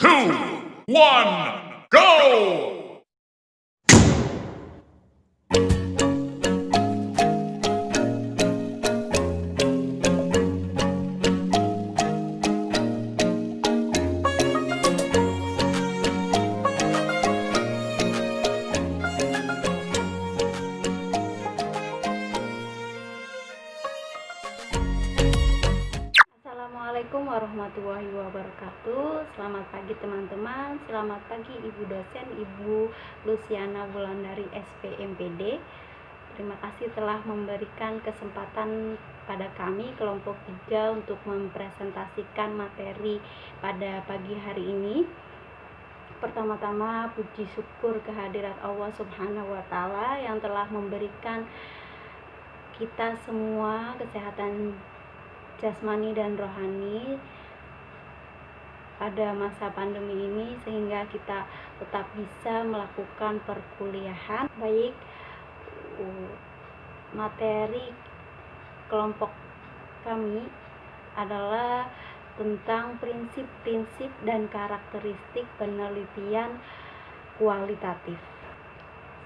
two, one, go! Assalamualaikum warahmatullahi wabarakatuh. Selamat pagi teman-teman. Selamat pagi Ibu dosen, Ibu Luciana Wulandari SPMPD. Terima kasih telah memberikan kesempatan pada kami kelompok 3 untuk mempresentasikan materi pada pagi hari ini. Pertama-tama puji syukur kehadirat Allah Subhanahu wa taala yang telah memberikan kita semua kesehatan jasmani dan rohani pada masa pandemi ini sehingga kita tetap bisa melakukan perkuliahan. Baik, materi kelompok kami adalah tentang prinsip-prinsip dan karakteristik penelitian kualitatif.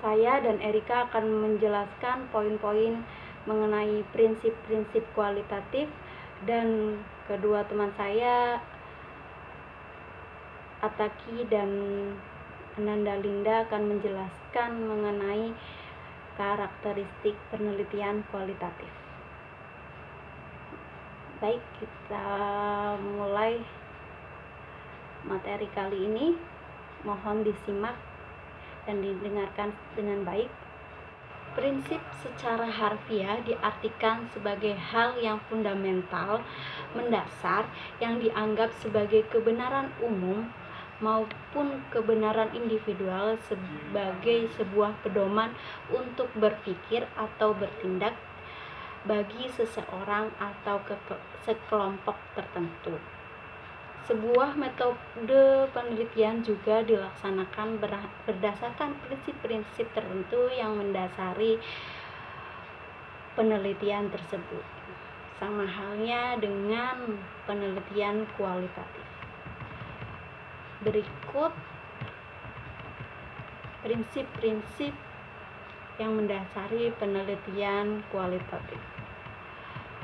Saya dan Erika akan menjelaskan poin-poin mengenai prinsip-prinsip kualitatif, dan kedua teman saya Ataki dan Ananda Linda akan menjelaskan mengenai karakteristik penelitian kualitatif. Baik, kita mulai materi kali ini. Mohon disimak dan didengarkan dengan baik. Prinsip secara harfiah diartikan sebagai hal yang fundamental, mendasar, yang dianggap sebagai kebenaran umum maupun kebenaran individual sebagai sebuah pedoman untuk berpikir atau bertindak bagi seseorang atau sekelompok tertentu. Sebuah metode penelitian juga dilaksanakan berdasarkan prinsip-prinsip tertentu yang mendasari penelitian tersebut. Sama halnya dengan penelitian kualitatif. Berikut prinsip-prinsip yang mendasari penelitian kualitatif.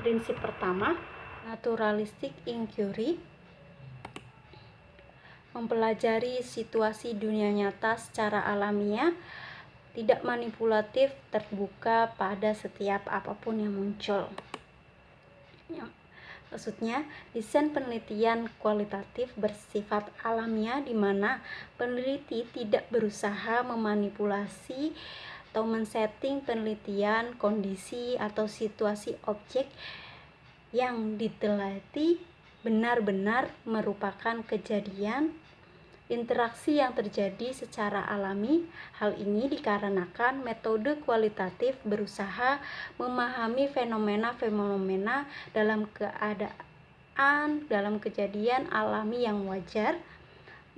Prinsip pertama, naturalistic inquiry. Mempelajari situasi dunia nyata secara alamiah, tidak manipulatif, terbuka pada setiap apapun yang muncul. Maksudnya, desain penelitian kualitatif bersifat alamiah di mana peneliti tidak berusaha memanipulasi atau men-setting penelitian, kondisi atau situasi objek yang diteliti benar-benar merupakan kejadian interaksi yang terjadi secara alami. Hal ini dikarenakan metode kualitatif berusaha memahami fenomena-fenomena dalam kejadian alami yang wajar.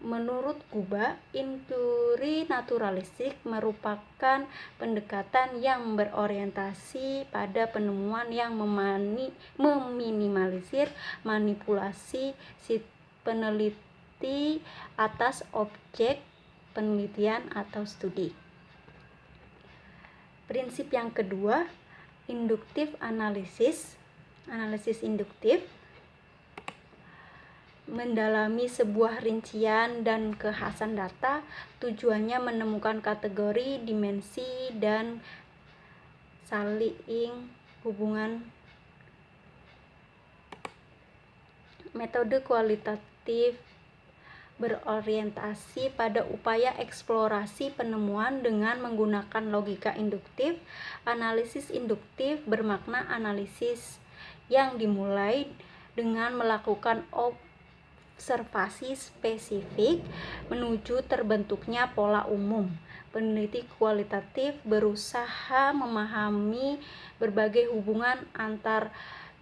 Menurut Guba, inquiry naturalistik merupakan pendekatan yang berorientasi pada penemuan yang meminimalisir manipulasi si peneliti atas objek penelitian atau studi. Prinsip yang kedua, induktif analisis induktif. Mendalami sebuah rincian dan kekhasan data, tujuannya menemukan kategori, dimensi, dan saling hubungan. Metode kualitatif berorientasi pada upaya eksplorasi penemuan dengan menggunakan logika induktif. Analisis induktif bermakna analisis yang dimulai dengan melakukan observasi spesifik menuju terbentuknya pola umum. Peneliti kualitatif berusaha memahami berbagai hubungan antar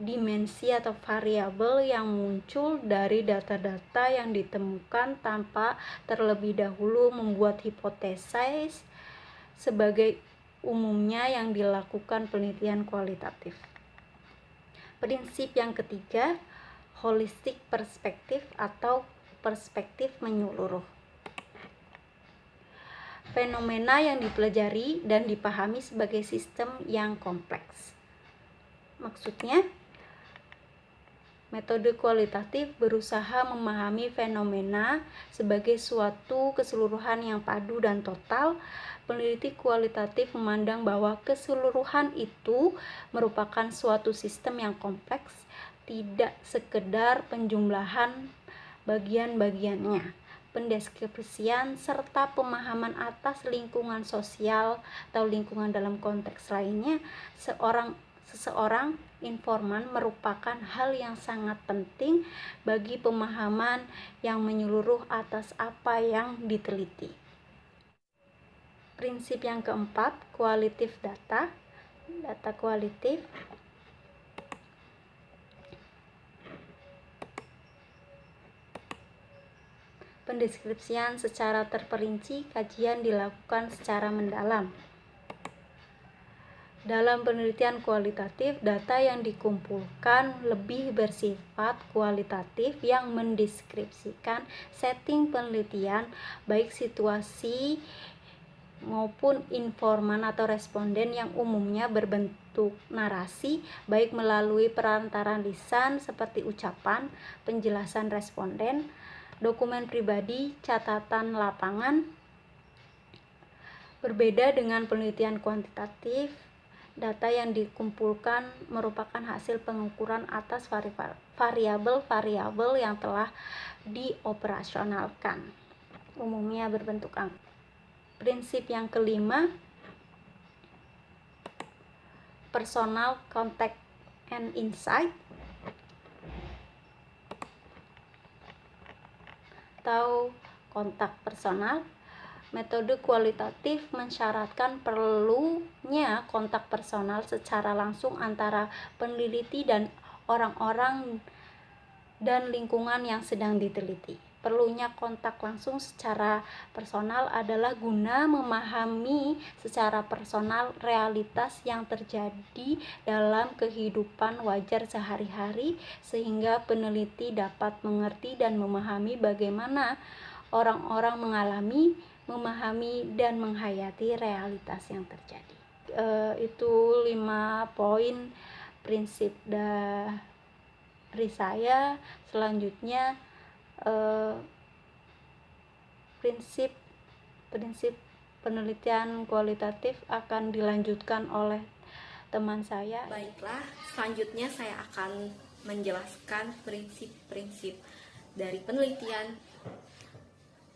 dimensi atau variabel yang muncul dari data-data yang ditemukan tanpa terlebih dahulu membuat hipotesis sebagai umumnya yang dilakukan penelitian kualitatif. Prinsip yang ketiga, holistic perspektif atau perspektif menyeluruh. Fenomena yang dipelajari dan dipahami sebagai sistem yang kompleks. Maksudnya, metode kualitatif berusaha memahami fenomena sebagai suatu keseluruhan yang padu dan total. Peneliti kualitatif memandang bahwa keseluruhan itu merupakan suatu sistem yang kompleks, tidak sekedar penjumlahan bagian-bagiannya. Pendeskripsian serta pemahaman atas lingkungan sosial atau lingkungan dalam konteks lainnya seseorang informan merupakan hal yang sangat penting bagi pemahaman yang menyeluruh atas apa yang diteliti. Prinsip yang keempat, kualitatif data kualitatif. Pendeskripsian secara terperinci, kajian dilakukan secara mendalam. Dalam penelitian kualitatif, data yang dikumpulkan lebih bersifat kualitatif yang mendeskripsikan setting penelitian, baik situasi maupun informan atau responden yang umumnya berbentuk narasi, baik melalui perantara lisan seperti ucapan, penjelasan responden, dokumen pribadi, catatan lapangan. Berbeda dengan penelitian kuantitatif, data yang dikumpulkan merupakan hasil pengukuran atas variabel-variabel yang telah dioperasionalkan, umumnya berbentuk angka. Prinsip yang kelima, personal contact and insight atau kontak personal. Metode kualitatif mensyaratkan perlunya kontak personal secara langsung antara peneliti dan orang-orang dan lingkungan yang sedang diteliti. Perlunya kontak langsung secara personal adalah guna memahami secara personal realitas yang terjadi dalam kehidupan wajar sehari-hari, sehingga peneliti dapat mengerti dan memahami bagaimana orang-orang mengalami, memahami, dan menghayati realitas yang terjadi. Itu 5 poin prinsip dari saya. Selanjutnya prinsip penelitian kualitatif akan dilanjutkan oleh teman saya. Baiklah, selanjutnya saya akan menjelaskan prinsip-prinsip dari penelitian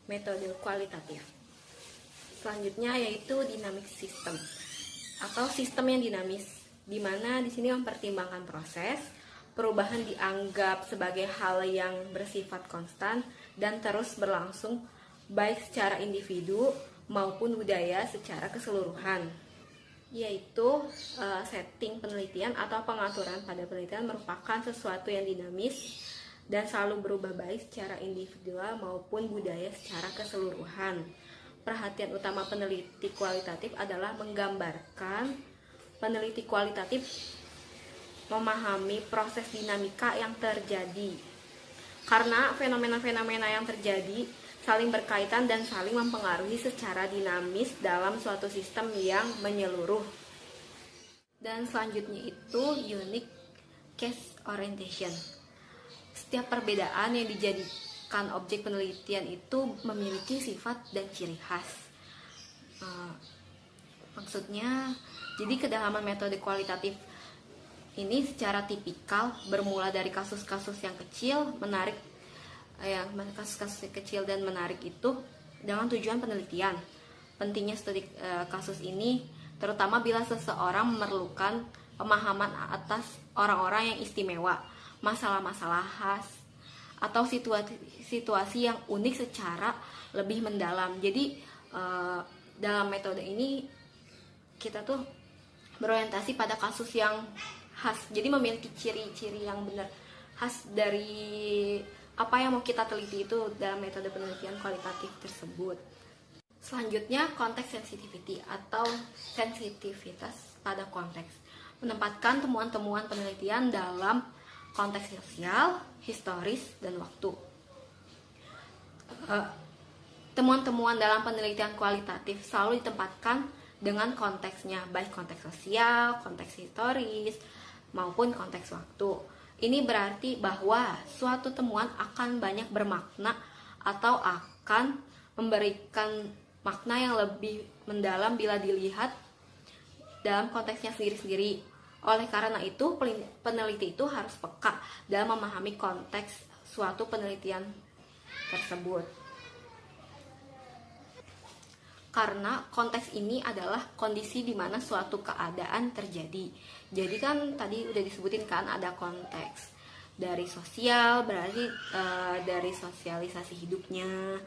metode kualitatif. Selanjutnya yaitu dynamic system atau sistem yang dinamis, di mana di sini mempertimbangkan proses perubahan dianggap sebagai hal yang bersifat konstan dan terus berlangsung baik secara individu maupun budaya secara keseluruhan. Yaitu setting penelitian atau pengaturan pada penelitian merupakan sesuatu yang dinamis dan selalu berubah baik secara individual maupun budaya secara keseluruhan. Perhatian utama peneliti kualitatif adalah menggambarkan peneliti kualitatif memahami proses dinamika yang terjadi. Karena fenomena-fenomena yang terjadi saling berkaitan dan saling mempengaruhi secara dinamis dalam suatu sistem yang menyeluruh. Dan selanjutnya itu unique case orientation. Setiap perbedaan yang dijadikan objek penelitian itu memiliki sifat dan ciri khas. Maksudnya, jadi kedalaman metode kualitatif ini secara tipikal bermula dari kasus-kasus yang kecil, menarik, kasus-kasus kecil dan menarik itu dengan tujuan penelitian. Pentingnya studi kasus ini terutama bila seseorang memerlukan pemahaman atas orang-orang yang istimewa, masalah-masalah khas, atau situasi yang unik secara lebih mendalam. Jadi dalam metode ini kita tuh berorientasi pada kasus yang khas, jadi memiliki ciri-ciri yang benar khas dari apa yang mau kita teliti itu dalam metode penelitian kualitatif tersebut. Selanjutnya, konteks sensitivity atau sensitivitas pada konteks, menempatkan temuan-temuan penelitian dalam konteks sosial, historis, dan waktu. temuan-temuan dalam penelitian kualitatif selalu ditempatkan dengan konteksnya, baik konteks sosial, konteks historis, maupun konteks waktu. Ini berarti bahwa suatu temuan akan banyak bermakna atau akan memberikan makna yang lebih mendalam bila dilihat dalam konteksnya sendiri-sendiri. Oleh karena itu, peneliti itu harus peka dalam memahami konteks suatu penelitian tersebut. Karena konteks ini adalah kondisi di mana suatu keadaan terjadi. Jadi kan tadi udah disebutin kan ada konteks dari sosial, berarti dari sosialisasi hidupnya.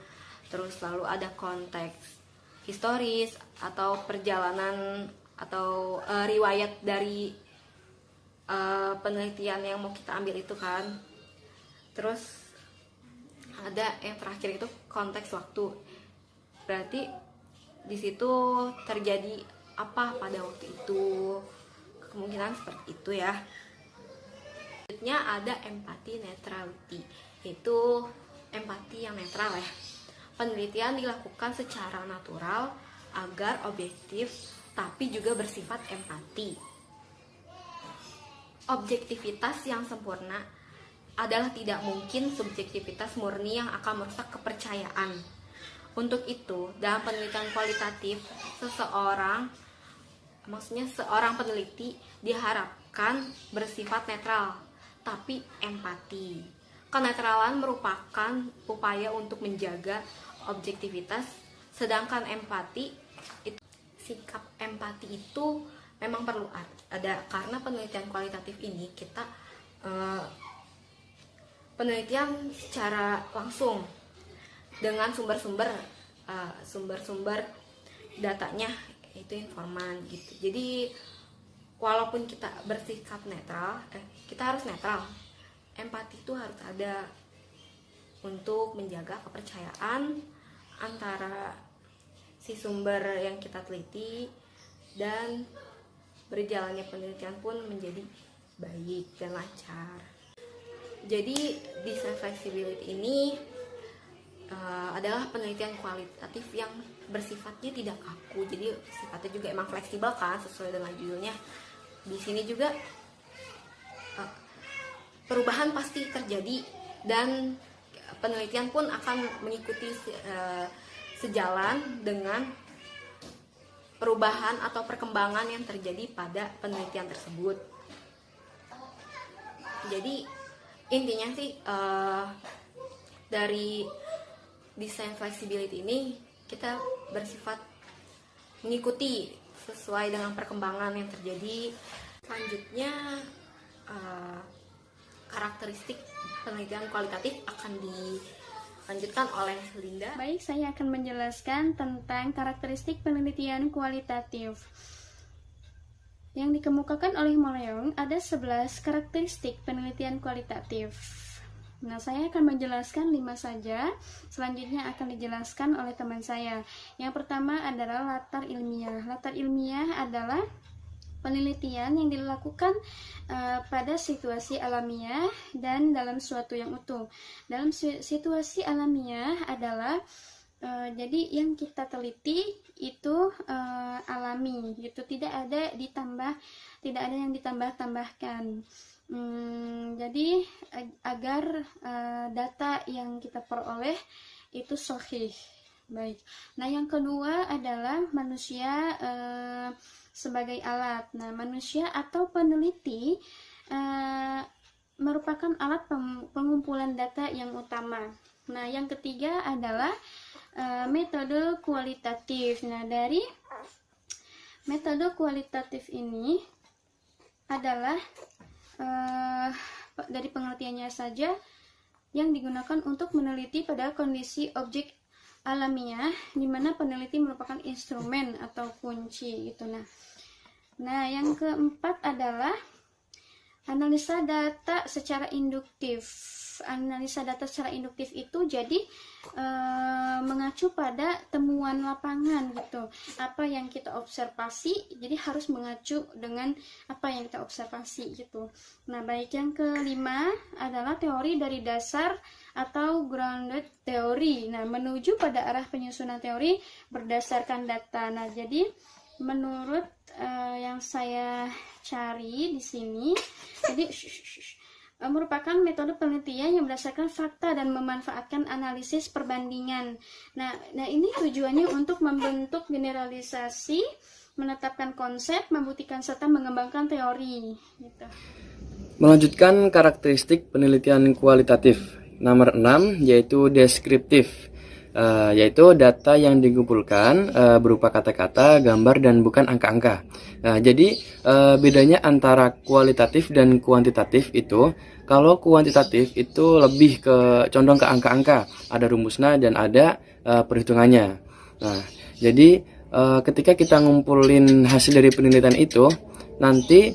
Terus lalu ada konteks historis atau perjalanan atau riwayat dari penelitian yang mau kita ambil itu kan. Terus ada yang terakhir itu konteks waktu. Berarti di situ terjadi apa pada waktu itu, kemungkinan seperti itu ya. Selanjutnya ada empati neutrality, yaitu empati yang netral ya. Penelitian dilakukan secara natural agar objektif tapi juga bersifat empati. Objektivitas yang sempurna adalah tidak mungkin subjektivitas murni yang akan merusak kepercayaan. Untuk itu, dalam penelitian kualitatif, seorang peneliti diharapkan bersifat netral, tapi empati. Kenetralan merupakan upaya untuk menjaga objektivitas, sedangkan sikap empati itu memang perlu ada, karena penelitian kualitatif ini kita penelitian secara langsung dengan sumber-sumber datanya itu informan gitu. Jadi walaupun kita bersikap netral, kita harus netral. Empati itu harus ada untuk menjaga kepercayaan antara si sumber yang kita teliti, dan berjalannya penelitian pun menjadi baik dan lancar. Jadi design flexibility ini adalah penelitian kualitatif yang bersifatnya tidak kaku, jadi sifatnya juga emang fleksibel kan, sesuai dengan judulnya. Di sini juga perubahan pasti terjadi, dan penelitian pun akan mengikuti sejalan dengan perubahan atau perkembangan yang terjadi pada penelitian tersebut. Jadi intinya sih dari design flexibility ini kita bersifat mengikuti sesuai dengan perkembangan yang terjadi. Selanjutnya karakteristik penelitian kualitatif akan dilanjutkan oleh Linda. Baik, saya akan menjelaskan tentang karakteristik penelitian kualitatif. Yang dikemukakan oleh Moleong ada 11 karakteristik penelitian kualitatif. Nah, saya akan menjelaskan 5 saja, selanjutnya akan dijelaskan oleh teman saya. Yang pertama adalah latar ilmiah. Latar ilmiah adalah penelitian yang dilakukan pada situasi alamiah dan dalam suatu yang utuh. Dalam situasi alamiah adalah jadi yang kita teliti itu alami, gitu, tidak ada yang ditambah-tambahkan. Jadi agar data yang kita peroleh itu sahih. Baik. Nah, yang kedua adalah manusia sebagai alat. Nah, manusia atau peneliti merupakan alat pengumpulan data yang utama. Nah, yang ketiga adalah metode kualitatif. Nah, dari metode kualitatif ini adalah dari pengertiannya saja yang digunakan untuk meneliti pada kondisi objek alamiah, di mana peneliti merupakan instrumen atau kunci gitu. Nah, yang keempat adalah Analisa data secara induktif. Analisa data secara induktif itu jadi mengacu pada temuan lapangan gitu. Apa yang kita observasi, jadi harus mengacu dengan apa yang kita observasi gitu. Nah, baik yang kelima adalah teori dari dasar atau grounded theory. Nah, menuju pada arah penyusunan teori berdasarkan data. Nah, jadi menurut yang saya cari di sini, jadi merupakan metode penelitian yang berdasarkan fakta dan memanfaatkan analisis perbandingan. Nah, ini tujuannya untuk membentuk generalisasi, menetapkan konsep, membuktikan serta mengembangkan teori. Gitu. Melanjutkan karakteristik penelitian kualitatif. Nomor 6 yaitu deskriptif. Yaitu data yang dikumpulkan berupa kata-kata, gambar, dan bukan angka-angka. Jadi bedanya antara kualitatif dan kuantitatif itu, kalau kuantitatif itu lebih condong ke angka-angka, ada rumusnya dan ada perhitungannya. Nah, jadi ketika kita ngumpulin hasil dari penelitian itu, nanti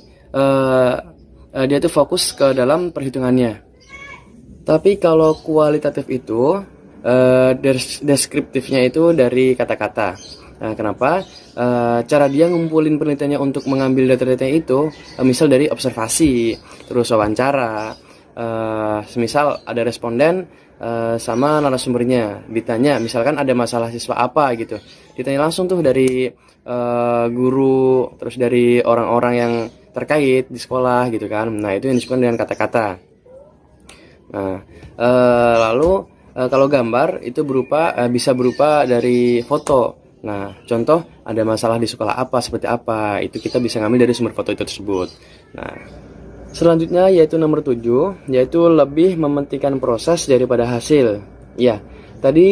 dia tuh fokus ke dalam perhitungannya. Tapi kalau kualitatif itu deskriptifnya itu dari kata-kata. Nah, kenapa? Cara dia ngumpulin penelitiannya untuk mengambil data-data itu, misal dari observasi, terus wawancara. Semisal ada responden sama narasumbernya, ditanya, misalkan ada masalah siswa apa gitu, ditanya langsung tuh dari guru, terus dari orang-orang yang terkait di sekolah gitu kan. Nah, itu yang disebut dengan kata-kata. Nah, lalu kalau gambar itu bisa berupa dari foto. Nah, contoh ada masalah di sekolah apa, seperti apa, itu kita bisa ngambil dari sumber foto itu tersebut. Nah, selanjutnya yaitu nomor 7, yaitu lebih mementingkan proses daripada hasil. Ya, tadi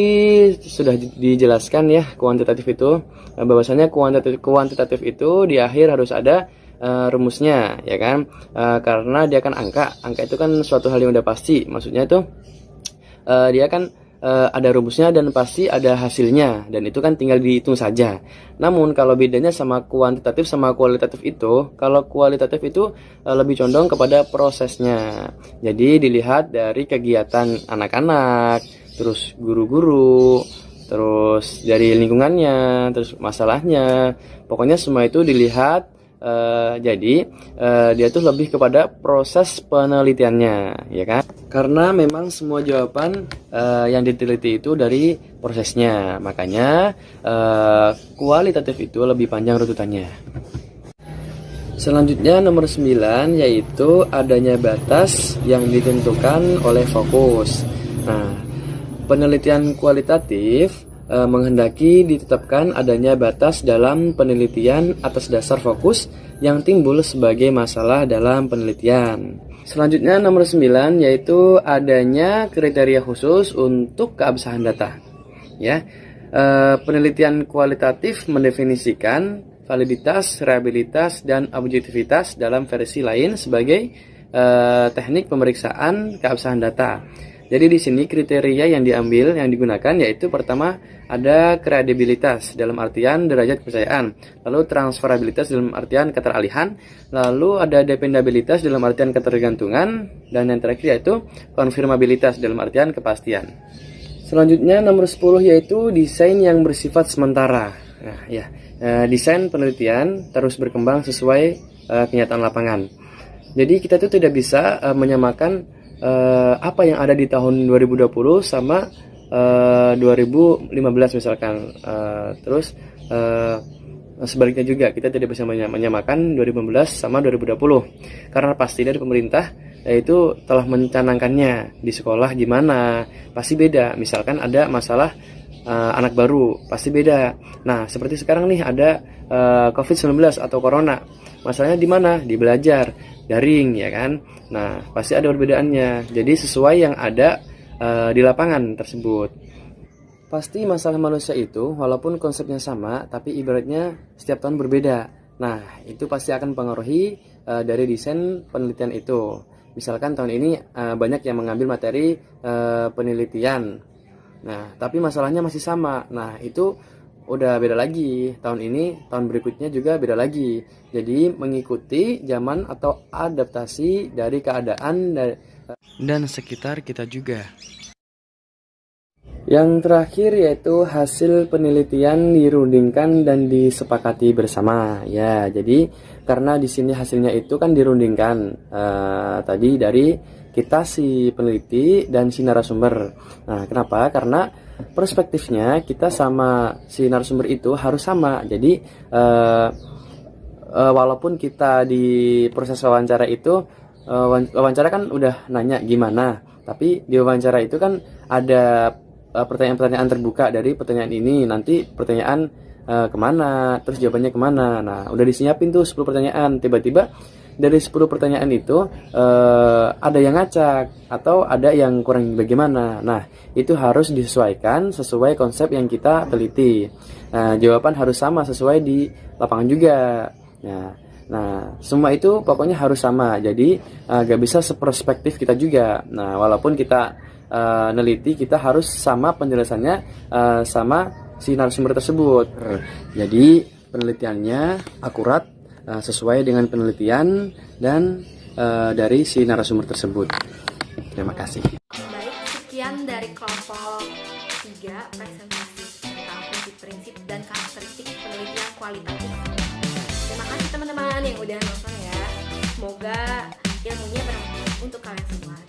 sudah dijelaskan ya kuantitatif itu, bahwasanya kuantitatif itu di akhir harus ada rumusnya, ya kan? Karena dia kan angka itu kan suatu hal yang udah pasti, maksudnya itu dia kan ada rumusnya dan pasti ada hasilnya, dan itu kan tinggal dihitung saja. Namun kalau bedanya sama kuantitatif sama kualitatif itu, kalau kualitatif itu lebih condong kepada prosesnya. Jadi dilihat dari kegiatan anak-anak, terus guru-guru, terus dari lingkungannya, terus masalahnya, pokoknya semua itu dilihat. Jadi dia tuh lebih kepada proses penelitiannya, ya kan? Karena memang semua jawaban yang diteliti itu dari prosesnya, makanya kualitatif itu lebih panjang runtutannya. Selanjutnya nomor 9 yaitu adanya batas yang ditentukan oleh fokus. Nah, penelitian kualitatif menghendaki ditetapkan adanya batas dalam penelitian atas dasar fokus yang timbul sebagai masalah dalam penelitian. Selanjutnya nomor 9 yaitu adanya kriteria khusus untuk keabsahan data. Ya, penelitian kualitatif mendefinisikan validitas, reliabilitas, dan objektivitas dalam versi lain sebagai teknik pemeriksaan keabsahan data. Jadi di sini kriteria yang digunakan yaitu pertama ada kredibilitas dalam artian derajat kepercayaan, lalu transferabilitas dalam artian keteralihan, lalu ada dependabilitas dalam artian ketergantungan, dan yang terakhir yaitu konfirmabilitas dalam artian kepastian. Selanjutnya nomor 10 yaitu desain yang bersifat sementara. Nah, ya, desain penelitian terus berkembang sesuai kenyataan lapangan. Jadi kita tuh tidak bisa menyamakan apa yang ada di tahun 2020 sama 2015 misalkan, terus sebaliknya juga kita tidak bisa menyamakan 2015 sama 2020 karena pasti dari pemerintah yaitu telah mencanangkannya di sekolah gimana pasti beda. Misalkan ada masalah anak baru pasti beda. Nah, seperti sekarang nih ada COVID-19 atau corona, masalahnya di mana? Di belajar daring, ya kan? Nah, pasti ada perbedaannya. Jadi sesuai yang ada di lapangan tersebut. Pasti masalah manusia itu walaupun konsepnya sama, tapi ibaratnya setiap tahun berbeda. Nah, itu pasti akan mempengaruhi dari desain penelitian itu. Misalkan tahun ini banyak yang mengambil materi penelitian. Nah, tapi masalahnya masih sama. Nah, itu udah beda lagi. Tahun ini, tahun berikutnya juga beda lagi. Jadi mengikuti zaman atau adaptasi dari keadaan dan sekitar kita juga. Yang terakhir yaitu hasil penelitian dirundingkan dan disepakati bersama. Ya, jadi karena di sini hasilnya itu kan dirundingkan tadi dari kita si peneliti dan si narasumber. Nah, kenapa? Karena perspektifnya kita sama si narasumber itu harus sama. Jadi walaupun kita di proses wawancara itu wawancara kan udah nanya gimana, tapi di wawancara itu kan ada pertanyaan-pertanyaan terbuka dari pertanyaan ini, nanti pertanyaan kemana, terus jawabannya kemana. Nah, udah disiapin tuh 10 pertanyaan. Tiba-tiba dari 10 pertanyaan itu ada yang ngacak atau ada yang kurang bagaimana. Nah, itu harus disesuaikan sesuai konsep yang kita teliti. Nah, jawaban harus sama sesuai di lapangan juga. Nah, semua itu pokoknya harus sama. Jadi gak bisa seperspektif kita juga. Nah, walaupun kita neliti, kita harus sama penjelasannya sama si narasumber tersebut. Jadi penelitiannya akurat sesuai dengan penelitian dan dari si narasumber tersebut. Terima kasih. Baik, sekian dari kelompok 3 presentasi tentang prinsip-prinsip dan karakteristik penelitian kualitatif. Terima kasih teman-teman yang udah nonton ya. Semoga ilmunya bermanfaat untuk kalian semua.